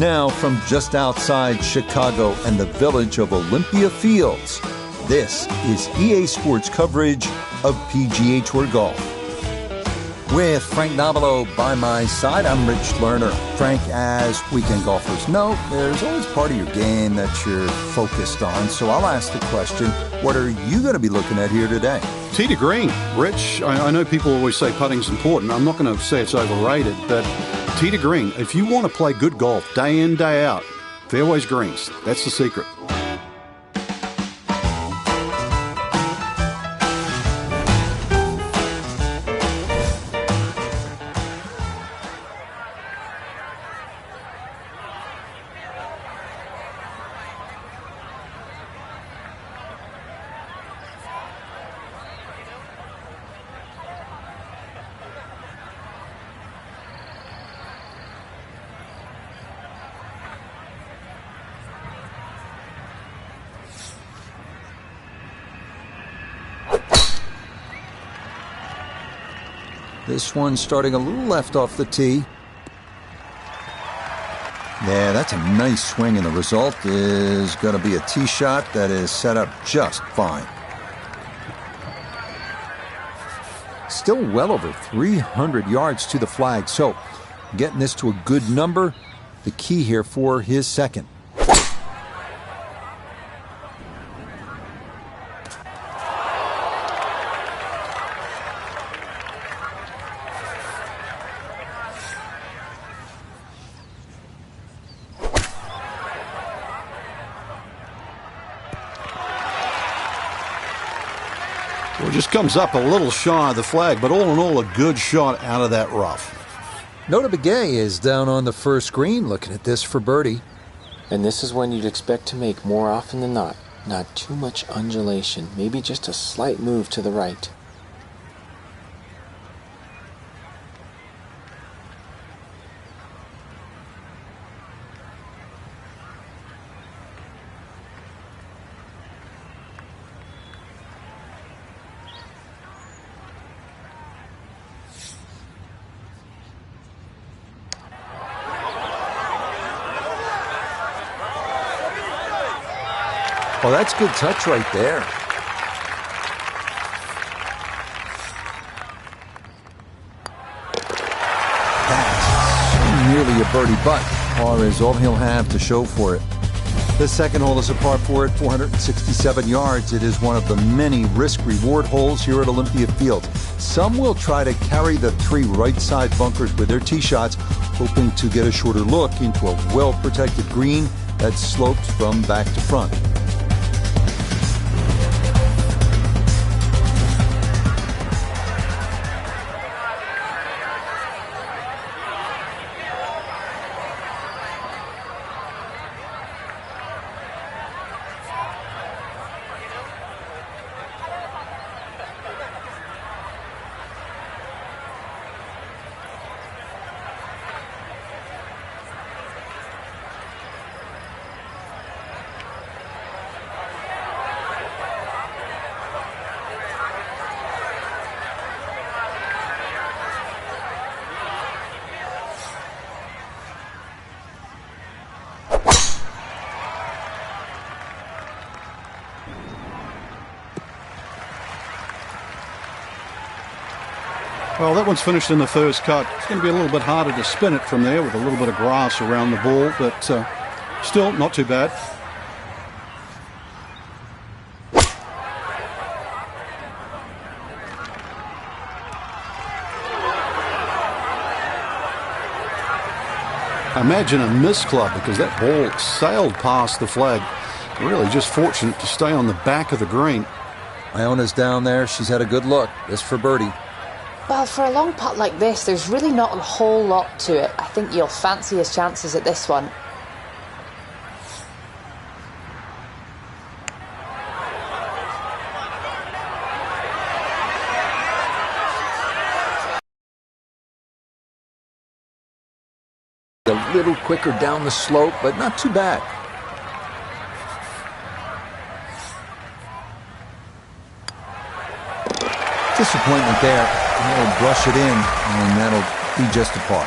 now from just outside Chicago and the village of Olympia Fields, this is EA Sports coverage of PGA Tour Golf. With Frank Nobilo by my side, I'm Rich Lerner. Frank, as weekend golfers know, there's always part of your game that you're focused on. So I'll ask the question, what are you going to be looking at here today? Tee to green. Rich, I know people always say putting's important. I'm not going to say it's overrated, but tee to green. If you want to play good golf day in, day out, fairways greens. That's the secret. This one starting a little left off the tee. Yeah, that's a nice swing, and the result is going to be a tee shot that is set up just fine. Still well over 300 yards to the flag, so getting this to a good number, the key here for his second. Well, it just comes up a little shy of the flag, but all in all, a good shot out of that rough. Nota Begay is down on the first green looking at this for birdie. And this is when you'd expect to make more often than not. Not too much undulation, maybe just a slight move to the right. Oh, that's good touch right there. That's nearly a birdie, but par is all he'll have to show for it. The second hole is a par 4 at 467 yards. It is one of the many risk-reward holes here at Olympia Field. Some will try to carry the three right-side bunkers with their tee shots, hoping to get a shorter look into a well-protected green that slopes from back to front. Well, that one's finished in the first cut. It's going to be a little bit harder to spin it from there with a little bit of grass around the ball, but still not too bad. Imagine a miss club because that ball sailed past the flag. Really just fortunate to stay on the back of the green. Iona's down there. She's had a good look. This for birdie. Well, for a long putt like this, there's really not a whole lot to it. I think you'll fancy his chances at this one. A little quicker down the slope, but not too bad. Disappointment there. He'll brush it in, and that'll be just a par.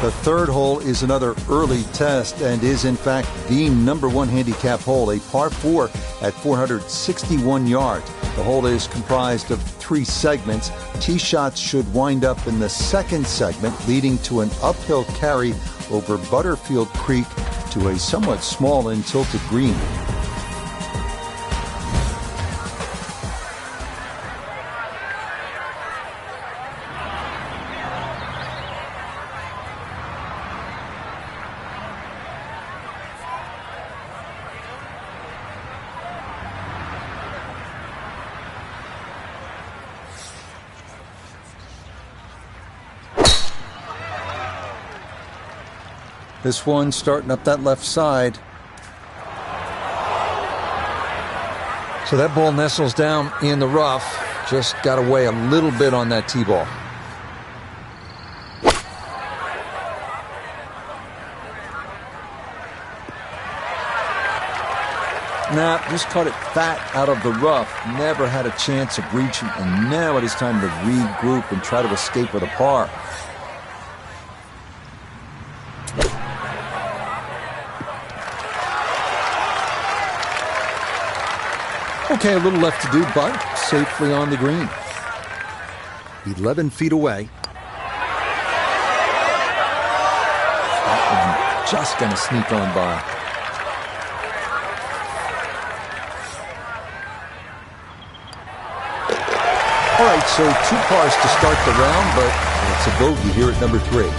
The third hole is another early test and is in fact the number one handicap hole, a par 4 at 461 yards. The hole is comprised of 3 segments. Tee shots should wind up in the second segment, leading to an uphill carry over Butterfield Creek to a somewhat small and tilted green. This one starting up that left side. So that ball nestles down in the rough. Just got away a little bit on that tee ball. Nah, just caught it fat out of the rough. Never had a chance of reaching, and now it is time to regroup and try to escape with a par. Okay, a little left to do, but safely on the green. 11 feet away. That one just going to sneak on by. All right, so 2 pars to start the round, but it's a bogey here at number 3.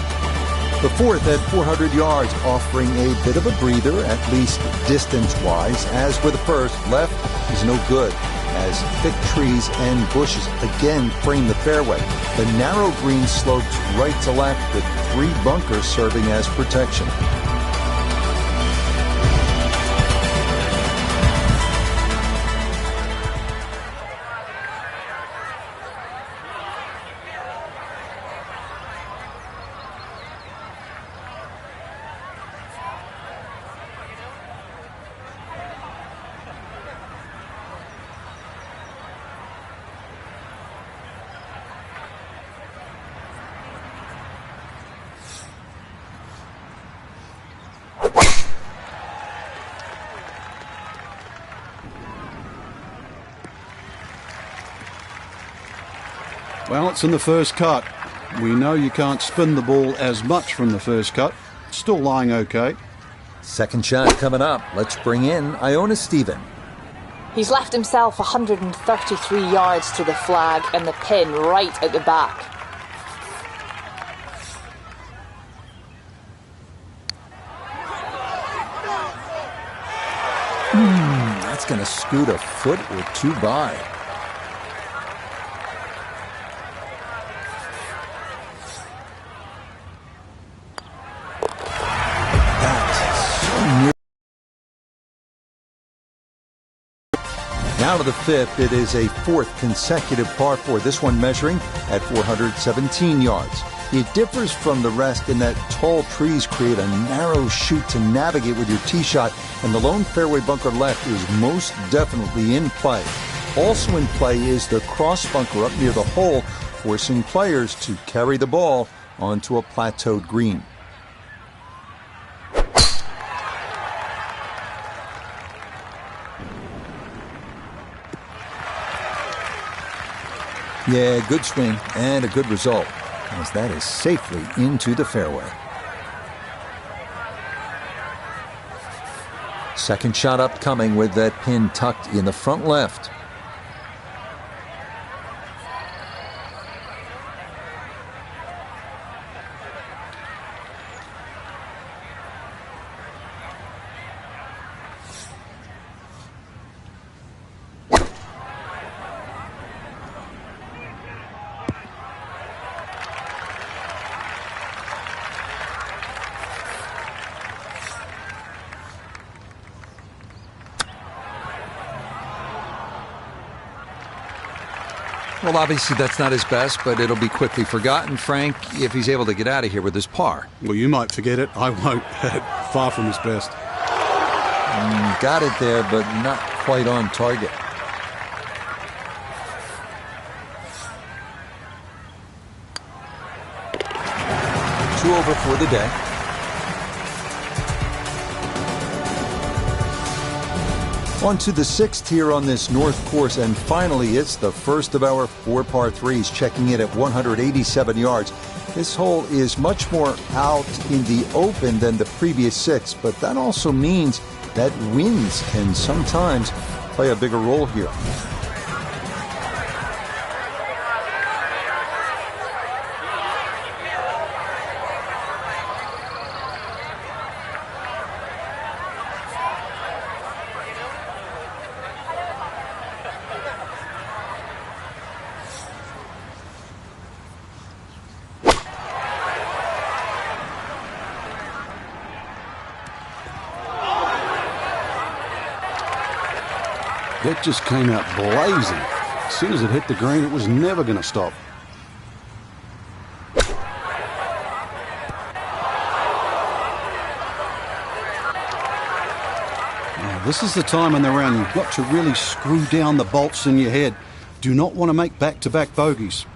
The fourth at 400 yards, offering a bit of a breather, at least distance-wise. As with the first, left is no good, as thick trees and bushes again frame the fairway. The narrow green slopes right to left, with 3 bunkers serving as protection. Well, it's in the first cut. We know you can't spin the ball as much from the first cut. Still lying okay. Second shot coming up. Let's bring in Iona Stephen. He's left himself 133 yards to the flag and the pin right at the back. That's going to scoot a foot or 2 by. Now to the fifth, it is a 4th consecutive par 4, this one measuring at 417 yards. It differs from the rest in that tall trees create a narrow chute to navigate with your tee shot, and the lone fairway bunker left is most definitely in play. Also in play is the cross bunker up near the hole, forcing players to carry the ball onto a plateaued green. Yeah, good swing and a good result, as that is safely into the fairway. Second shot upcoming with that pin tucked in the front left. Well, obviously that's not his best, but it'll be quickly forgotten, Frank, if he's able to get out of here with his par. Well, you might forget it. I won't. Far from his best. Got it there, but not quite on target. 2 over for the day. On to the 6th here on this North course, and finally it's the first of our 4 par 3s, checking in at 187 yards. This hole is much more out in the open than the previous 6, but that also means that winds can sometimes play a bigger role here. That just came out blazing. As soon as it hit the green, it was never going to stop. Now, this is the time in the round you've got to really screw down the bolts in your head. Do not want to make back-to-back bogeys.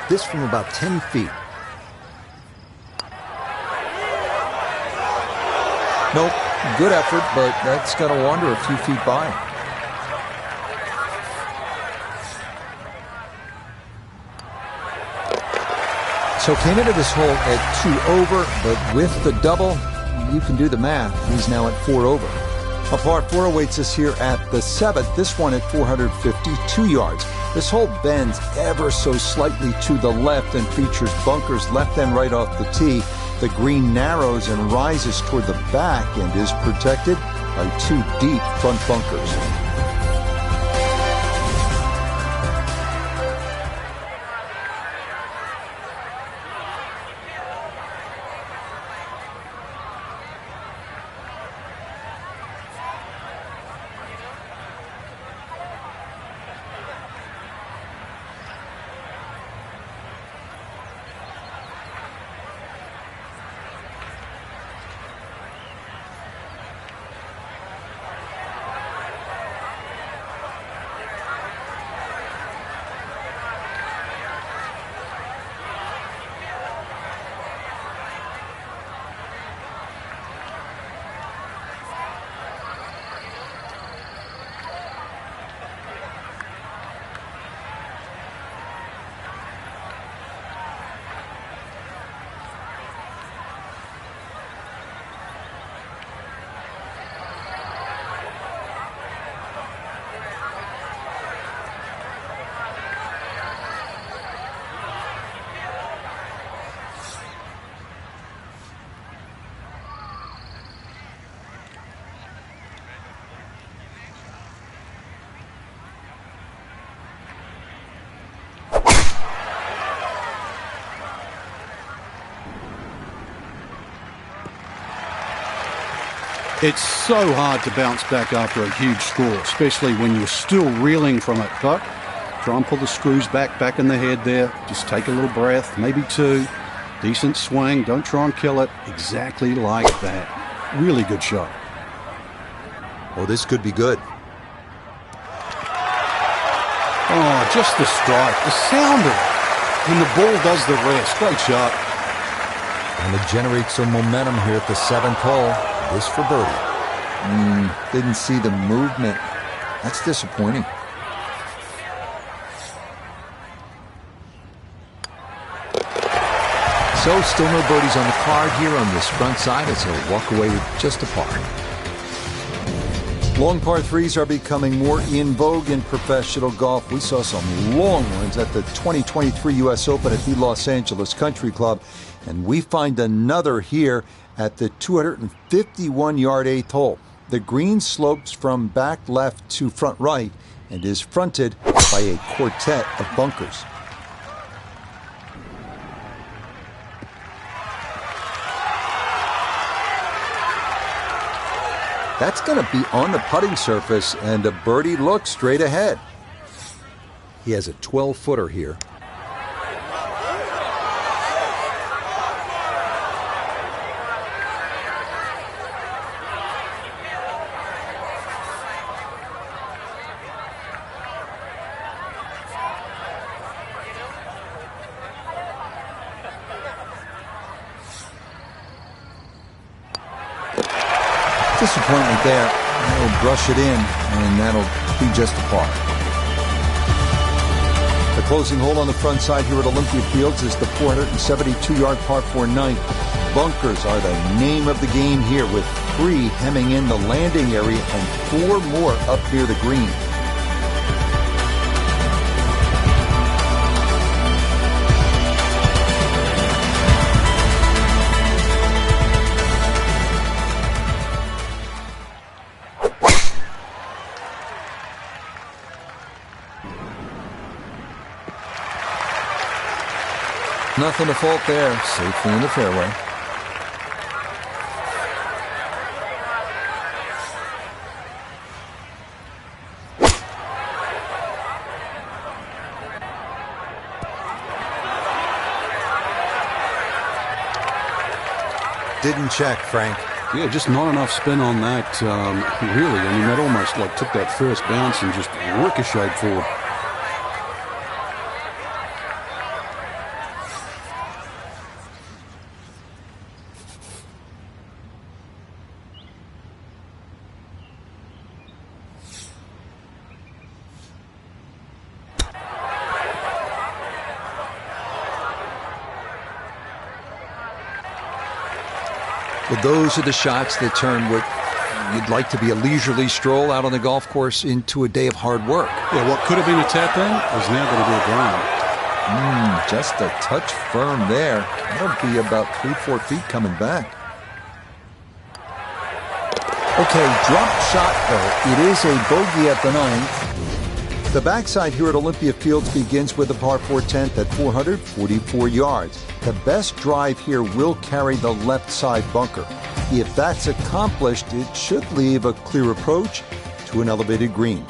This from about 10 feet. Nope, good effort, but that's got to wander a few feet by. So came into this hole at 2 over, but with the double, you can do the math. He's now at 4 over. A par 4 awaits us here at the 7th, this one at 452 yards. This hole bends ever so slightly to the left and features bunkers left and right off the tee. The green narrows and rises toward the back and is protected by 2 deep front bunkers. It's so hard to bounce back after a huge score, especially when you're still reeling from it. But try and pull the screws back in the head there. Just take a little breath, maybe 2. Decent swing. Don't try and kill it. Exactly like that. Really good shot. Oh, this could be good. Oh, just the strike. The sound of it. And the ball does the rest. Great shot. And it generates some momentum here at the 7th hole. This for birdie. Didn't see the movement. That's disappointing. So still no birdies on the card here on this front side as he'll walk away with just a par. Long par 3s are becoming more in vogue in professional golf. We saw some long ones at the 2023 U.S. Open at the Los Angeles Country Club. And we find another here at the 251-yard 8th hole. The green slopes from back left to front right and is fronted by a quartet of bunkers. That's going to be on the putting surface, and a birdie looks straight ahead. He has a 12-footer here. Disappointment there. That'll brush it in, and that'll be just a par. The closing hole on the front side here at Olympia Fields is the 472-yard par 4 ninth. Bunkers are the name of the game here, with 3 hemming in the landing area and 4 more up near the green. Nothing to fault there, safely in the fairway. Didn't check, Frank. Yeah, just not enough spin on that, really. I mean, that almost like took that first bounce and just ricocheted forward. Well, those are the shots that turn what you'd like to be a leisurely stroll out on the golf course into a day of hard work. Yeah, what could have been a tap in is now going to be a grind. Just a touch firm there. That'll be about 3-4 feet coming back. Okay, drop shot though. It is a bogey at the 9th. The backside here at Olympia Fields begins with a par 4 10th at 444 yards. The best drive here will carry the left side bunker. If that's accomplished, it should leave a clear approach to an elevated green.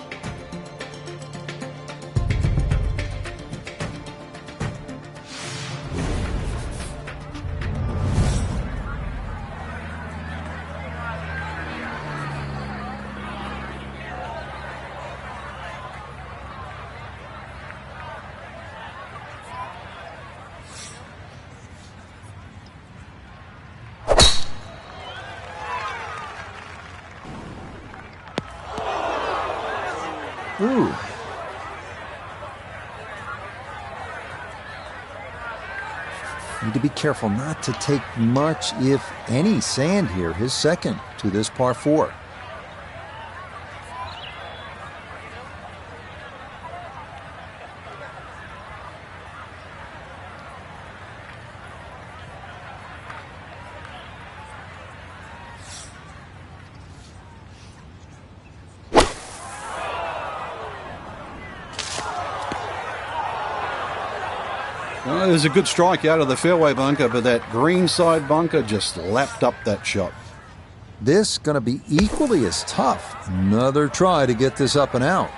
Ooh. Need to be careful not to take much, if any, sand here. His second to this par 4. There's a good strike out of the fairway bunker, but that green side bunker just lapped up that shot. This going to be equally as tough. Another try to get this up and out.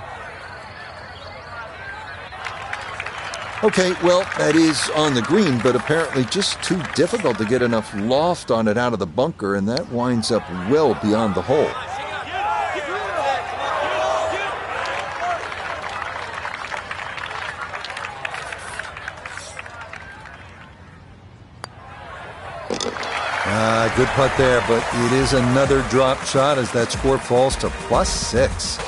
Okay, well, that is on the green, but apparently just too difficult to get enough loft on it out of the bunker, and that winds up well beyond the hole. Good putt there, but it is another drop shot as that score falls to +6.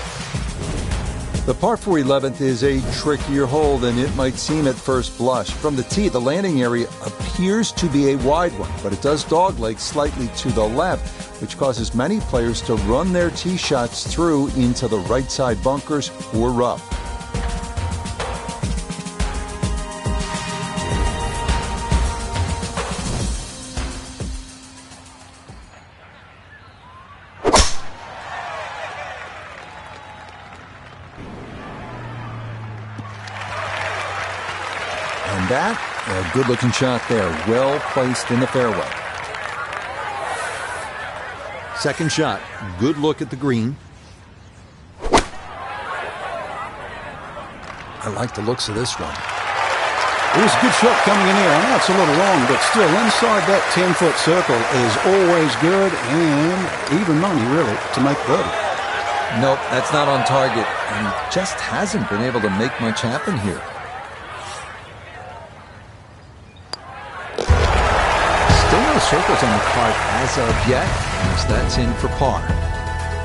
The par 4 11th is a trickier hole than it might seem at first blush. From the tee, the landing area appears to be a wide one, but it does dogleg slightly to the left, which causes many players to run their tee shots through into the right side bunkers or rough. And that, a good-looking shot there, well placed in the fairway. Second shot, good look at the green. I like the looks of this one. It was a good shot coming in here. I know it's a little long, but still inside that 10-foot circle is always good, and even money, really, to make birdie. Nope, that's not on target, and just hasn't been able to make much happen here. circles on the card as of yet, as that's in for par.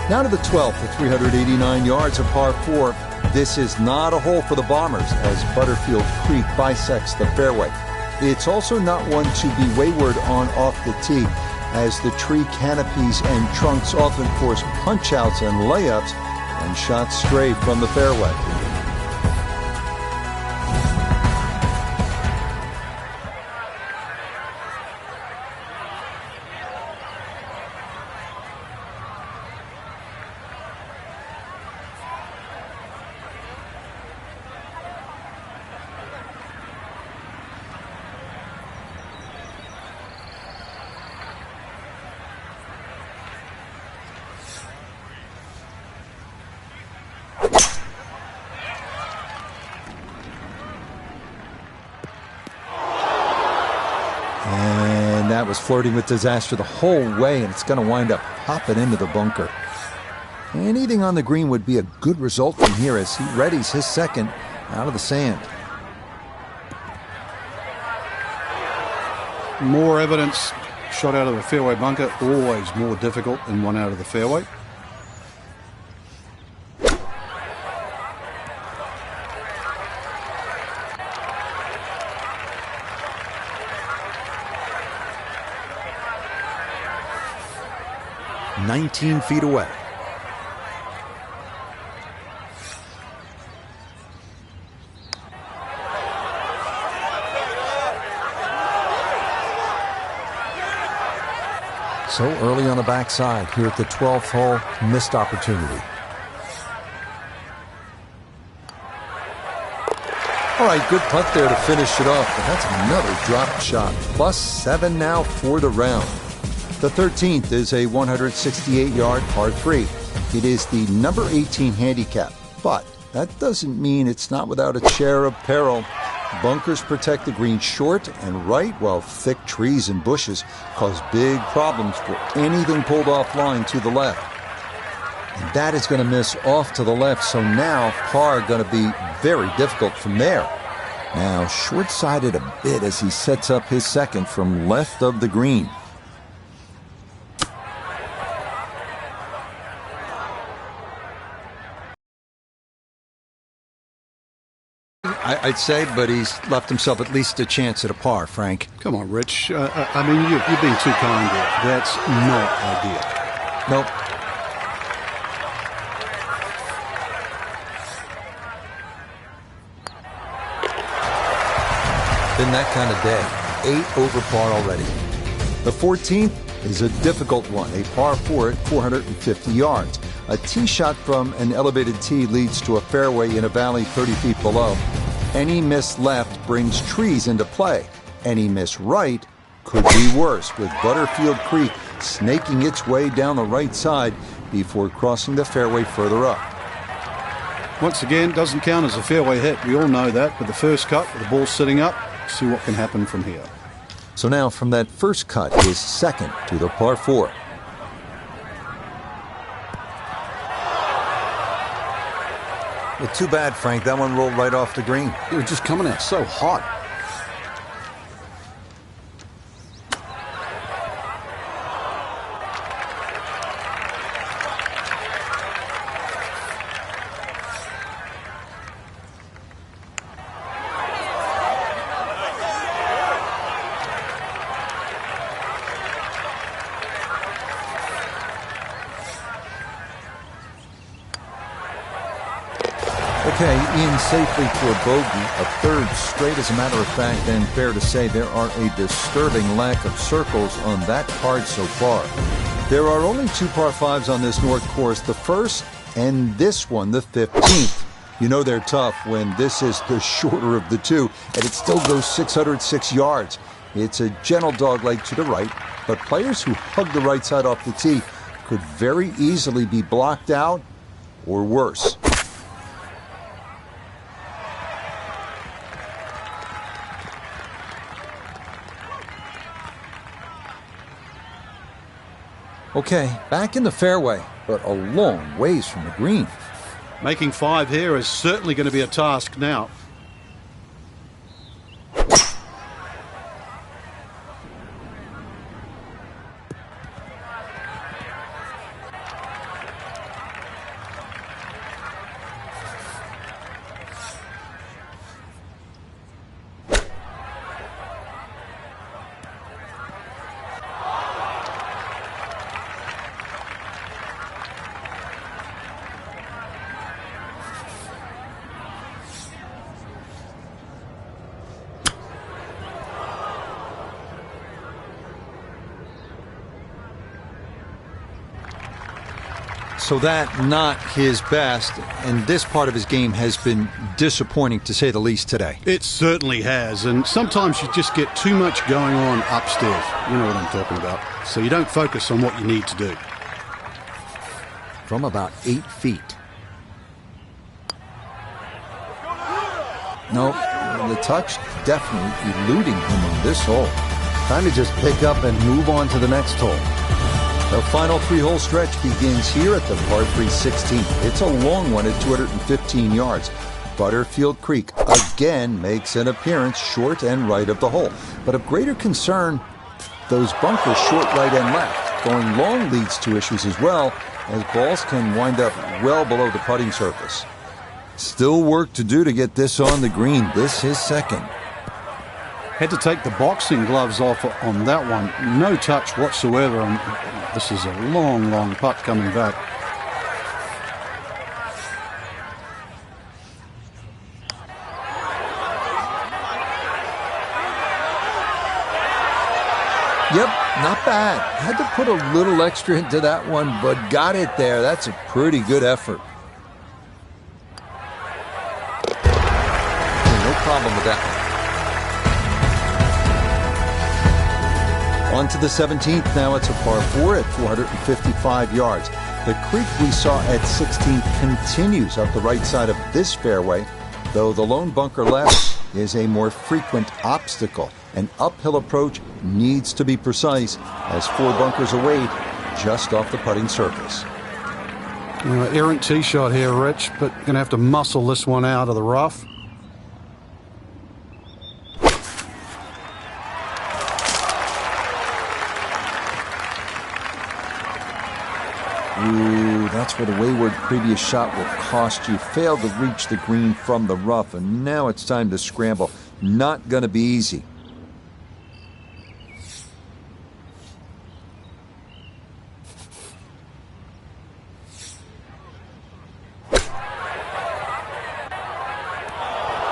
Now to the 12th, the 389 yards of par 4. This is not a hole for the Bombers as Butterfield Creek bisects the fairway. It's also not one to be wayward on off the tee, as the tree canopies and trunks often force punch-outs and layups and shots stray from the fairway. And that was flirting with disaster the whole way, and it's going to wind up hopping into the bunker. Anything on the green would be a good result from here as he readies his second out of the sand. More evidence. Shot out of the fairway bunker, always more difficult than one out of the fairway. "19 feet away. So early on the backside here at the 12th hole, missed opportunity. All right, good putt there to finish it off, but that's another drop shot. +7 now for the round. The 13th is a 168-yard par 3. It is the number 18 handicap, but that doesn't mean it's not without its share of peril. Bunkers protect the green short and right, while thick trees and bushes cause big problems for anything pulled offline to the left. And that is going to miss off to the left, so now par going to be very difficult from there. Now short-sided a bit as he sets up his second from left of the green. I'd say, but he's left himself at least a chance at a par, Frank. Come on, Rich. I mean, you're being too kind here. That's not ideal. Nope. Been that kind of day. 8 over par already. The 14th is a difficult one, a par 4 at 450 yards. A tee shot from an elevated tee leads to a fairway in a valley 30 feet below. Any miss left brings trees into play. Any miss right could be worse, with Butterfield Creek snaking its way down the right side before crossing the fairway further up. Once again, doesn't count as a fairway hit. We all know that. But the first cut, with the ball sitting up, see what can happen from here. So now from that first cut, his second to the par 4. Well, too bad, Frank. That one rolled right off the green. It was just coming out so hot. Okay, in safely for bogey, a third straight as a matter of fact, and fair to say there are a disturbing lack of circles on that card so far. There are only 2 par 5s on this North course, the first and this one, the 15th. You know they're tough when this is the shorter of the two, and it still goes 606 yards. It's a gentle dogleg to the right, but players who hug the right side off the tee could very easily be blocked out or worse. Okay, back in the fairway, but a long ways from the green. Making 5 here is certainly going to be a task now. so that not his best, and this part of his game has been disappointing to say the least today. It certainly has, and sometimes you just get too much going on upstairs. You know what I'm talking about. So you don't focus on what you need to do. From about 8 feet. No, the touch definitely eluding him on this hole. Time to just pick up and move on to the next hole. The final 3-hole stretch begins here at the par 3 16th. It's a long one at 215 yards. Butterfield Creek again makes an appearance short and right of the hole. But of greater concern, those bunkers short, right, and left. Going long leads to issues as well, as balls can wind up well below the putting surface. Still work to do to get this on the green. This is second. Had to take the boxing gloves off on that one. No touch whatsoever. And this is a long, long putt coming back. Yep, not bad. Had to put a little extra into that one, but got it there. That's a pretty good effort. No problem with that one. On to the 17th. Now it's a par 4 at 455 yards. The creek we saw at 16th continues up the right side of this fairway, though the lone bunker left is a more frequent obstacle. An uphill approach needs to be precise, as 4 bunkers await just off the putting surface. Errant tee shot here, Rich, but going to have to muscle this one out of the rough. Ooh, that's where the wayward previous shot will cost you. Failed to reach the green from the rough, and now it's time to scramble. Not going to be easy.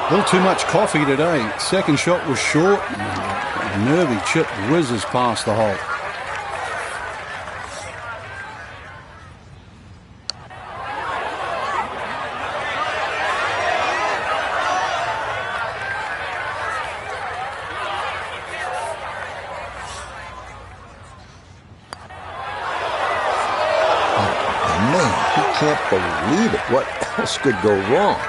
A little too much coffee today. Second shot was short. A nervy chip whizzes past the hole. Man, he can't believe it. What else could go wrong?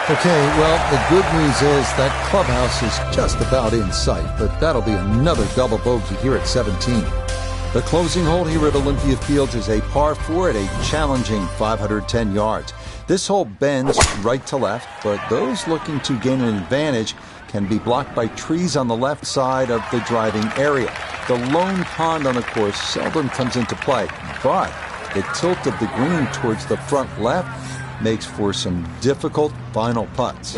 Okay, well, the good news is that clubhouse is just about in sight, but that'll be another double bogey here at 17. The closing hole here at Olympia Fields is a par 4 at a challenging 510 yards. This hole bends right to left, but those looking to gain an advantage can be blocked by trees on the left side of the driving area. The lone pond on the course seldom comes into play, but the tilt of the green towards the front left makes for some difficult final putts.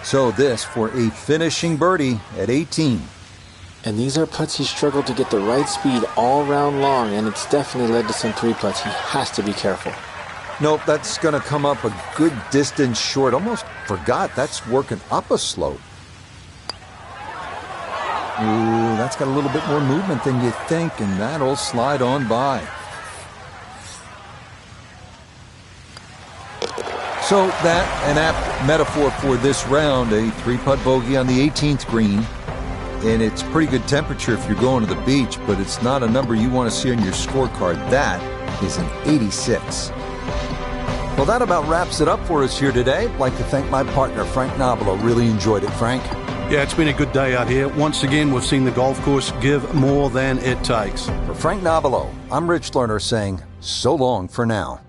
So this for a finishing birdie at 18. And these are putts he struggled to get the right speed all round long, and it's definitely led to some 3 putts. He has to be careful. Nope, that's going to come up a good distance short. Almost forgot that's working up a slope. Ooh, that's got a little bit more movement than you think, and that'll slide on by. So that, an apt metaphor for this round, a 3-putt bogey on the 18th green. And it's pretty good temperature if you're going to the beach, but it's not a number you want to see on your scorecard. That is an 86. Well, that about wraps it up for us here today. I'd like to thank my partner, Frank Nobilo. Really enjoyed it, Frank. Yeah, it's been a good day out here. Once again, we've seen the golf course give more than it takes. For Frank Nobilo, I'm Rich Lerner saying so long for now.